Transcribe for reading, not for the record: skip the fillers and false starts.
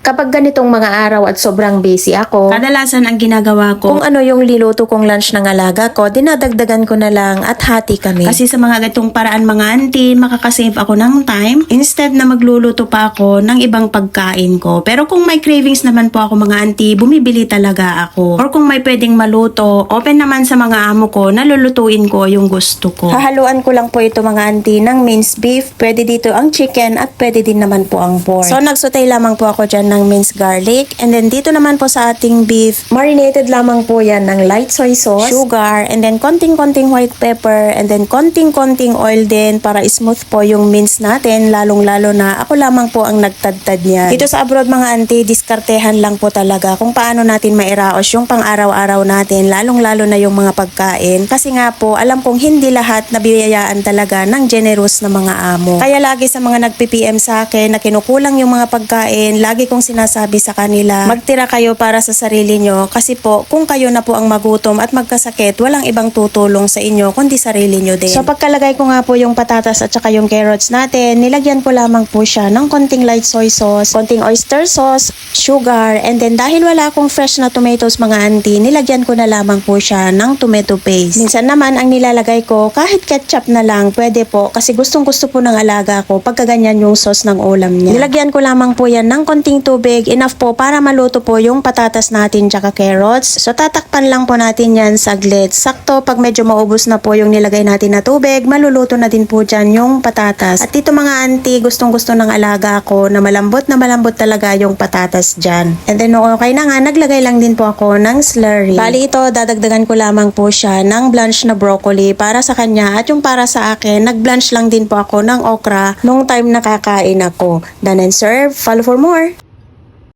Kapag ganitong mga araw at sobrang busy ako, kadalasan ang ginagawa ko, kung ano yung liluto kong lunch ng alaga ko, dinadagdagan ko na lang at hati kami. kasi sa mga ganitong paraan mga auntie, makakasave ako ng time instead na magluluto pa ako ng ibang pagkain ko. Pero kung may cravings naman po ako mga auntie, bumibili talaga ako. Or kung may pwedeng maluto, open naman sa mga amo ko na lulutuin ko yung gusto ko. Hahaluan ko lang po ito mga auntie ng minced beef. Pwede dito ang chicken at pwede din naman po ang pork. So nagsutay lamang po ako dyan ng minced garlic. And then dito naman po sa ating beef, marinated lamang po yan ng light soy sauce, sugar, and then konting-konting white pepper, and then konting-konting oil din para smooth po yung mince natin. Lalong-lalo na ako lamang po ang nagtadtad niyan. Dito sa abroad mga auntie, diskartehan lang po talaga kung paano natin mairaos yung pang-araw-araw natin, lalong-lalo na yung mga pagkain. Kasi nga po, alam kong hindi lahat nabiyayaan talaga ng generous na mga amo. Kaya lagi sa mga nagpi-PM sa akin na kinukulang yung mga pagkain, lagi kong sinasabi sa kanila, magtira kayo para sa sarili nyo. Kasi po, kung kayo na po ang magutom at magkasakit, walang ibang tutulong sa inyo kundi sarili nyo din. So pagkalagay ko nga po yung patatas at saka yung carrots natin, nilagyan ko lamang po siya ng konting light soy sauce, konting oyster sauce, sugar, and then dahil wala akong fresh na tomatoes mga auntie, nilagyan ko na lamang po siya ng tomato paste. Minsan naman ang nilalagay ko, kahit ketchup na lang, pwede po kasi gustong gusto po ng alaga ko pagka ganyan yung sauce ng ulam niya. Nilagyan ko lamang po yan ng konting tubig, enough po para maluto po yung patatas natin tsaka carrots. So tatakpan lang po natin yan saglit. Sakto pag medyo maubos na po yung nilagay natin na tubig, maluluto na din po dyan yung patatas. At dito mga auntie, gustong gusto ng alaga ko na malambot talaga yung patatas dyan. And then okay na nga, naglagay lang din po ako ng slurry. Bali ito, dadagdagan ko lamang po siya ng blanch na broccoli para sa kanya at yung para sa akin, nag-blanch lang din po ako ng okra nung time na kakain ako. Done and serve. Follow for more.